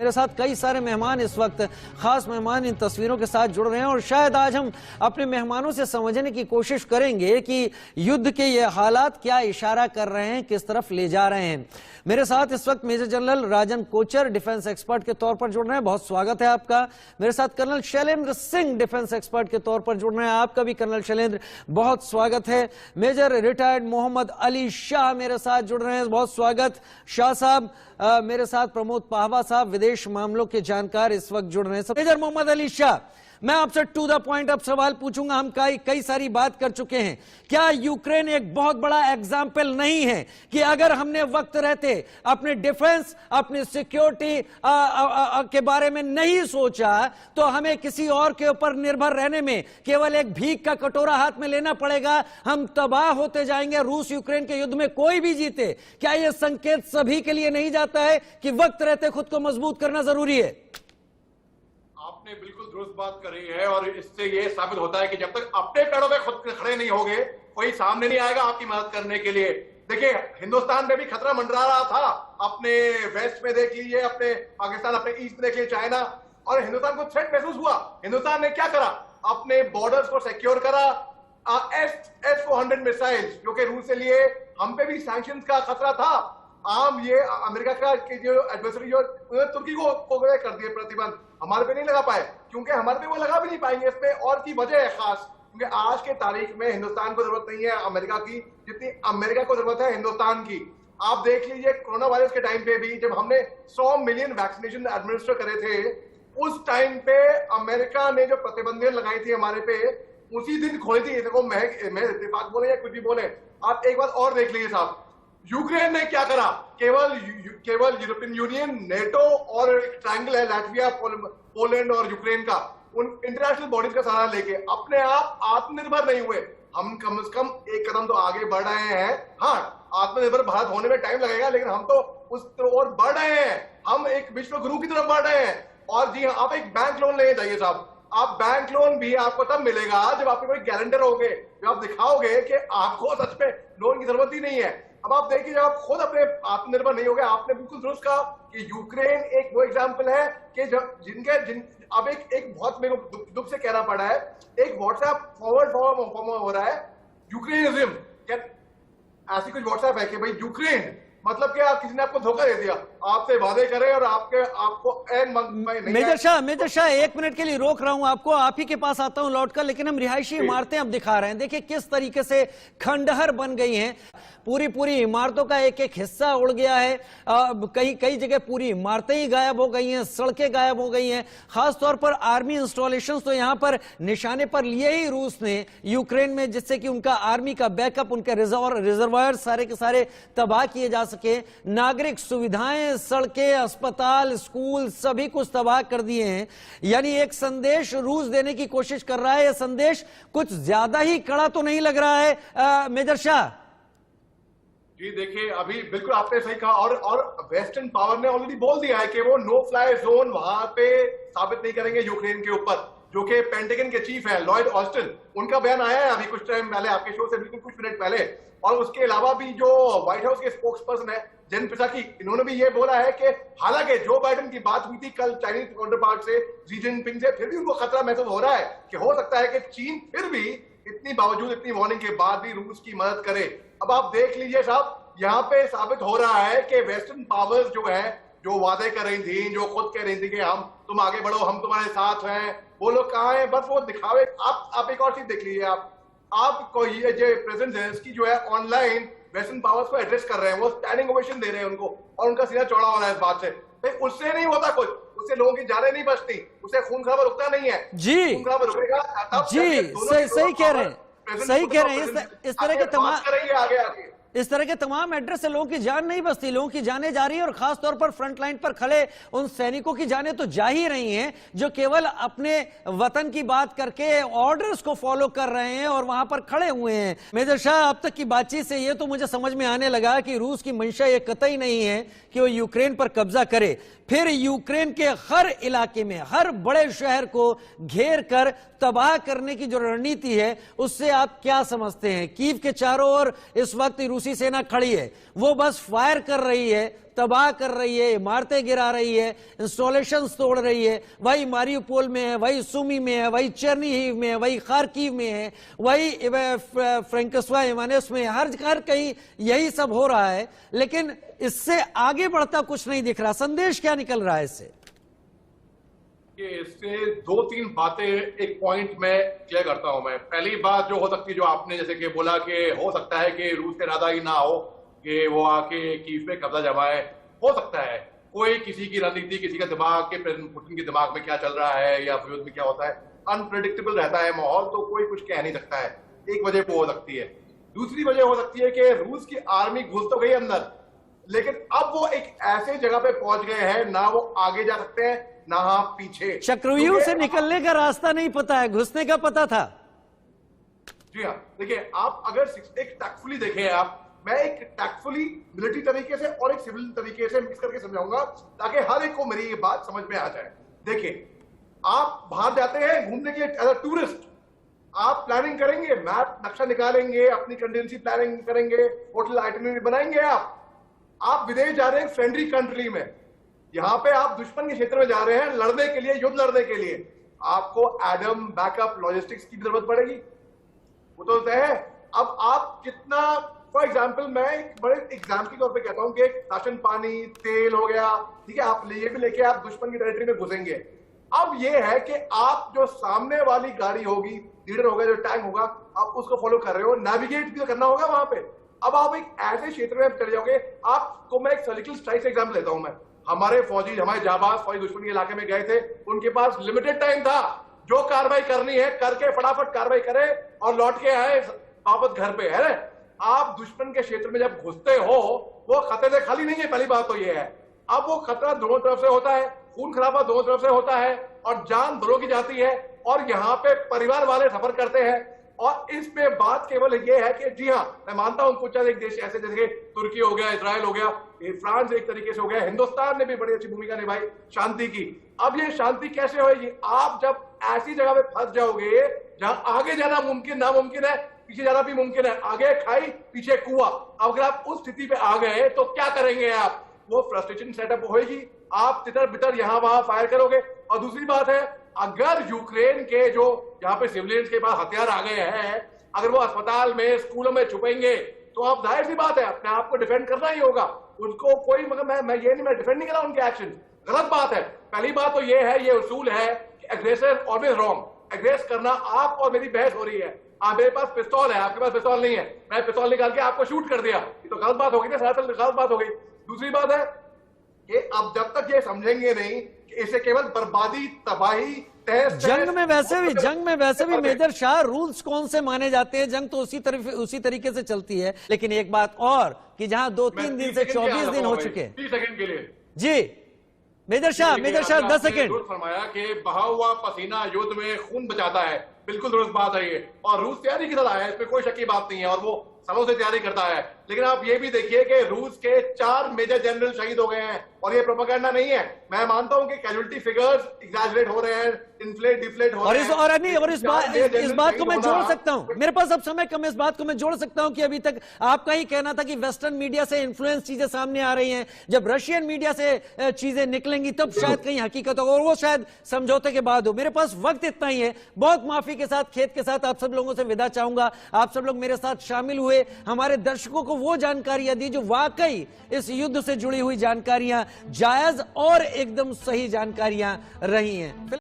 मेरे साथ कई सारे मेहमान इस वक्त खास मेहमान इन तस्वीरों के साथ जुड़ रहे हैं और शायद आज हम अपने मेहमानों से समझने की कोशिश करेंगे कि युद्ध के ये हालात क्या इशारा कर रहे हैं, किस तरफ ले जा रहे हैं। मेरे साथ इस वक्त मेजर जनरल राजन कोचर डिफेंस एक्सपर्ट के तौर पर जुड़ रहे हैं, बहुत स्वागत है आपका। मेरे साथ colonel Shailendra Singh defence expert के तौर पर जुड़ रहे हैं, आपका भी कर्नल शैलेंद्र बहुत स्वागत है। मेजर रिटायर्ड मोहम्मद अली शाह मेरे साथ जुड़ रहे हैं, बहुत स्वागत शाह साहब। मेरे साथ प्रमोद पाहवा साहब विदेश मामलों के जानकार इस वक्त जुड़ रहे हैं। मेजर मोहम्मद अली शाह, मैं आपसे टू द पॉइंट अब सवाल पूछूंगा। हम कई सारी बात कर चुके हैं। क्या यूक्रेन एक बहुत बड़ा एग्जाम्पल नहीं है कि अगर हमने वक्त रहते अपने डिफेंस, अपनी सिक्योरिटी के बारे में नहीं सोचा तो हमें किसी और के ऊपर निर्भर रहने में केवल एक भीख का कटोरा हाथ में लेना पड़ेगा, हम तबाह होते जाएंगे। रूस यूक्रेन के युद्ध में कोई भी जीते, क्या यह संकेत सभी के लिए नहीं जाता है कि वक्त रहते खुद को मजबूत करना जरूरी है? आपने बिल्कुल दुरुस्त बात करी है और इससे ये साबित होता है कि जब तक अपने पैरों पे खुद खड़े नहीं होंगे कोई सामने नहीं आएगा आपकी मदद करने के लिए। देखिए, हिंदुस्तान में भी खतरा मंडरा रहा था, अपने वेस्ट में देख लीजिए, अपने पाकिस्तान, अपने ईस्ट में देख लीजिए, चाइना, और हिंदुस्तान को थ्रेट महसूस हुआ। हिंदुस्तान ने क्या करा? अपने बॉर्डर्स को सिक्योर करा। S-400 मिसाइल्स जो कि रूस से लिए, हम पे भी सैंक्शंस का खतरा था। ये अमेरिका का जो एडवर्सरी जो तुर्की को कर दिए प्रतिबंध, हमारे पे नहीं लगा पाए क्योंकि हमारे पे वो लगा भी नहीं पाएंगे। इस पे और की वजह है खास, क्योंकि आज के तारीख में हिंदुस्तान को जरूरत नहीं है अमेरिका की जितनी अमेरिका को जरूरत है हिंदुस्तान की। आप देख लीजिए, कोरोना वायरस के टाइम पे भी जब हमने 100 मिलियन वैक्सीनेशन एडमिनिस्टर करे थे, उस टाइम पे अमेरिका ने जो प्रतिबंधें लगाई थी हमारे पे, उसी दिन खोली थी। देखो, मैं इत्तेफाक बोले या कुछ भी बोले, आप एक बात और देख लीजिए साहब, यूक्रेन ने क्या करा? केवल यूरोपियन यूनियन, नेटो और एक ट्रायंगल है लाटविया, पोलैंड और यूक्रेन का, उन इंटरनेशनल बॉडीज का सहारा लेके अपने आप आत्मनिर्भर नहीं हुए। हम कम से कम एक कदम तो आगे बढ़ रहे हैं। हाँ, आत्मनिर्भर भारत होने में टाइम लगेगा, लेकिन हम तो उस ओर बढ़ रहे हैं। हम एक विश्व गुरु की तरफ बढ़ रहे हैं। और जी हाँ, आप एक बैंक लोन लेने जाइए साहब, आप बैंक लोन भी आपको तब मिलेगा जब आपके कोई गारंटर होंगे, जब आप दिखाओगे कि आपको सच में लोन की जरूरत ही नहीं है। अब आप देखिए, जब आप खुद अपने आत्मनिर्भर नहीं होगे, आपने बिल्कुल दुरुस्त कहा कि यूक्रेन एक वो एग्जांपल है कि जब अब एक बहुत मेरे को दुख से कहना पड़ा है, एक व्हाट्सएप फॉरवर्ड हो रहा है यूक्रेनिज्म। क्या ऐसी कुछ व्हाट्सएप है कि भाई यूक्रेन मतलब क्या? किसी ने आपको धोखा दे दिया, आपसे वादे करे और आपको मेजर शाह 1 मिनट के लिए रोक रहा हूं आपको, आप ही के पास आता हूं लौटकर, लेकिन हम रिहायशी इमारतें अब दिखा रहे हैं। देखिए किस तरीके से खंडहर बन गई हैं, पूरी इमारतों का एक एक हिस्सा उड़ गया है। कई जगह पूरी इमारतें ही गायब हो गई हैं, सड़कें गायब हो गई हैं। खासतौर पर आर्मी इंस्टॉलेशंस तो यहां पर निशाने पर लिए ही रूस ने यूक्रेन में, जिससे कि उनका आर्मी का बैकअप, उनके रिजर्वायर सारे के सारे तबाह किए जा सके। नागरिक सुविधाएं, सड़कें, अस्पताल, स्कूल सभी कुछ तबाह कर दिए हैं। यानी एक संदेश रूस देने की कोशिश कर रहा है। यह संदेश कुछ ज्यादा ही कड़ा तो नहीं लग रहा है मेजर शाह? जी देखिए, अभी बिल्कुल आपने सही कहा, और वेस्टर्न पावर ने ऑलरेडी बोल दिया है कि वो नो फ्लाई जोन वहां पे साबित नहीं करेंगे यूक्रेन के ऊपर, जो कि पेंटागन के चीफ है लॉयड ऑस्टिन, उनका बयान आया है अभी कुछ टाइम पहले आपके शो से बिल्कुल कुछ मिनट पहले। और उसके अलावा भी जो व्हाइट हाउस के स्पोक्स पर्सन है जेन पिसाकी, इन्होंने भी ये बोला है कि हालांकि जो बाइडेन की बात हुई थी कल चाइनीज काउंटरपार्ट से, शी जिनपिंग से, फिर भी उनको खतरा महसूस हो रहा है कि हो सकता है कि चीन फिर भी इतनी वार्निंग के बाद भी रूस की मदद करे। अब आप देख लीजिए साहब, यहाँ पे साबित हो रहा है कि वेस्टर्न पावर्स जो है, जो वादे कर रही थी, जो खुद कह रही थी कि तुम आगे बढ़ो, हम तुम्हारे साथ हैं, वो लोग कहाँ हैं? बस वो दिखावे। आप एक और चीज देख लीजिए, आपको ये जो प्रेसिडेंट जेलेंस्की जो है ऑनलाइन वेस्टर्न पावर्स को एड्रेस कर रहे हैं, वो स्टैंडिंग ओवेशन दे रहे हैं उनको, और उनका सीना चौड़ा हो रहा है इस बात से। तो उससे नहीं होता कुछ, उससे लोगों की जानें नहीं बचती, उससे खून खराबा रुकता नहीं है। जी, खून खराबा रुकेगा सही कह रहे हैं। इस तरह के तमाम आगे इस तरह के तमाम एड्रेस से लोगों की जान नहीं बचती, लोगों की जानें जा रही है। और खासतौर पर फ्रंट लाइन पर खड़े उन सैनिकों की जानें तो जा ही रही हैं जो केवल अपने वतन की बात करके ऑर्डर्स को फॉलो कर रहे हैं और वहां पर खड़े हुए हैं। मेजर शाह, अब तक की बातचीत से ये तो मुझे समझ में आने लगा कि रूस की मंशा ये कतई नहीं है कि वो यूक्रेन पर कब्जा करे, फिर यूक्रेन के हर इलाके में, हर बड़े शहर को घेर कर तबाह करने की जो रणनीति है, उससे आप क्या समझते हैं? कीव के चारों ओर इस वक्त रूसी सेना खड़ी है, वो बस फायर कर रही है, तबाह कर रही है, इमारतें गिरा रही है, इंस्टॉलेशंस तोड़ रही है। वही मारिउपोल में है, वही सुमी में है, वही चेर्निहिव में है, वही खार्किव में है, वही फ्रैंकस्वा इवानेस में है, हर कहीं यही सब हो रहा है। लेकिन इससे आगे बढ़ता कुछ नहीं दिख रहा। संदेश क्या निकल रहा है इससे? इससे 2-3 बातें एक पॉइंट में क्लियर करता हूं मैं। पहली बात जो हो सकती है, जो आपने जैसे कि बोला कि हो सकता है कि रूस का इरादा ही ना हो कि वो आके कीव पे कब्जा जमाए। हो सकता है कोई किसी की रणनीति, किसी का दिमाग के पुतिन के दिमाग में क्या चल रहा है या युद्ध में क्या होता है, अनप्रेडिक्टेबल रहता है माहौल, तो कोई कुछ कह नहीं सकता है। एक वजह वो हो सकती है। दूसरी वजह हो सकती है कि रूस की आर्मी घुस तो गई अंदर, लेकिन अब वो एक ऐसे जगह पे पहुंच गए हैं, ना वो आगे जा सकते हैं ना पीछे। चक्रव्यूह से निकलने का रास्ता नहीं पता है, घुसने का पता था। जी हाँ, देखिए आप अगर एक टैक्टफुली देखें, मैं एक टैक्टफुली मिलिट्री तरीके से और एक सिविल तरीके से मिक्स करके समझाऊंगा ताकि हर एक को मेरी ये बात समझ में आ जाए। देखिए, आप बाहर जाते हैं घूमने के लिए एज अ टूरिस्ट, आप प्लानिंग करेंगे, मैप नक्शा निकालेंगे, अपनी कंटिजेंसी प्लानिंग करेंगे, होटल आइटिनरी बनाएंगे। आप विदेश जा रहे हैं फ्रेंडली कंट्री में, यहां पे आप दुश्मन के क्षेत्र में जा रहे हैं लड़ने के लिए, युद्ध लड़ने के लिए, आपको एडम बैकअप लॉजिस्टिक्स की जरूरत पड़ेगी, वो तो तय है। अब आप कितना, फॉर एग्जाम्पल मैं एक बड़े एग्जाम्पल के तौर पे कहता हूं कि राशन पानी तेल हो गया, ठीक है, आप ये भी लेके आप दुश्मन की टेरिटरी में घुसेंगे। अब ये है कि आप जो सामने वाली गाड़ी होगी, लीडर होगा, जो टैंक होगा, आप उसको फॉलो कर रहे हो, नेविगेट भी तो करना होगा वहां पे। अब आप एक ऐसे क्षेत्र में चले जाओगे, आपको मैं एक सर्जिकल स्ट्राइक एग्जाम्पल लेता हूं मैं। हमारे फौजी, हमारे जाबाज फौजी दुश्मन के इलाके में गए थे, उनके पास लिमिटेड टाइम था, जो कार्रवाई करनी है करके फटाफट कार्रवाई करे और लौट के आए वापस घर पे, है ना। आप दुश्मन के क्षेत्र में जब घुसते हो, वो खतरे से खाली नहीं है, पहली बात तो ये है। अब वो खतरा दोनों तरफ से होता है, खून खराबा दोनों तरफ से होता है और जान दोनों की जाती है, और यहाँ पे परिवार वाले सफर करते हैं। और इसमें बात केवल ये है कि जी हाँ, मैं मानता हूं कुछ एक देश ऐसे जैसे तुर्की हो गया, इजराइल हो गया, फ्रांस एक तरीके से हो गया, हिंदुस्तान ने भी बड़ी अच्छी भूमिका निभाई शांति की। अब ये शांति कैसे होगी? आप जब ऐसी जगह पे फंस जाओगे जहां आगे जाना मुमकिन नामुमकिन है, पीछे जाना भी मुमकिन है, आगे खाई पीछे कुआं, अगर आप उस स्थिति पे आ गए तो क्या करेंगे आप? वो फ्रस्ट्रेशन सेटअप होगी, आप तितर बितर यहां वहां फायर करोगे। और दूसरी बात है, अगर यूक्रेन के जो यहाँ पे सिविलियंस के पास हथियार आ गए हैं, अगर वो अस्पताल में स्कूलों में छुपेंगे, तो आप जाहिर सी बात है अपने आप को डिफेंड करना ही होगा। उनको कोई मतलब मैं डिफेंड नहीं कर रहा उनके एक्शन, गलत बात है। पहली बात तो ये है, ये उसूल है कि एग्रेसर ऑलवेज रॉन्ग। एग्रेस करना, आप और मेरी बहस हो रही है, मेरे पास पिस्तौल है, आपके पास पिस्तौल नहीं है, मैं पिस्तौल निकाल के आपको शूट कर दिया, ये तो गलत बात होगी ना, सरासर गलत बात हो गई। दूसरी बात है कि अब जब तक ये समझेंगे नहीं कि इसे केवल बर्बादी, तबाही, जंग में वैसे भी मेजर शाह रूल्स कौन से माने जाते हैं, जंग तो उसी तरीके से चलती है। लेकिन एक बात और कि जहां 2-3 दिन से 24 दिन हो चुके हैं। 30 सेकंड के लिए जी मेजर शाह 10 सेकंड। फरमाया कि बहा हुआ पसीना युद्ध में खून बचाता है, बिल्कुल दुरुस्त बात है ये, और रूस तैयारी के साथ आया है, इसमें कोई शक की बात नहीं है, और वो सालों से तैयारी करता है। लेकिन आप ये भी देखिए कि रूस के 4 मेजर जनरल शहीद हो गए हैं, और ये प्रोपेगेंडा नहीं है। मैं मानता हूं कि कैजुअलिटी फिगर्स एग्जैजरेट हो रहे हैं, इन्फ्लेट डिफ्लेट हो रहे हैं, और इस बात को मैं जोड़ सकता हूं, मेरे पास अब समय कम है, इस बात को मैं जोड़ सकता हूं कि अभी तक आपका ही कहना था कि वेस्टर्न मीडिया से इन्फ्लुएंस चीजें सामने आ रही हैं, जब रशियन मीडिया से चीजें निकलेंगी तब शायद कहीं हकीकत होगा, और वो शायद समझौते के बाद हो। मेरे पास वक्त इतना ही है, बहुत माफी के साथ, खेत के साथ आप सब लोगों से विदा चाहूंगा। आप सब लोग मेरे साथ शामिल हुए, हमारे दर्शकों को वो जानकारियां दी जो वाकई इस युद्ध से जुड़ी हुई जानकारियां, जायज और एकदम सही जानकारियां रही हैं।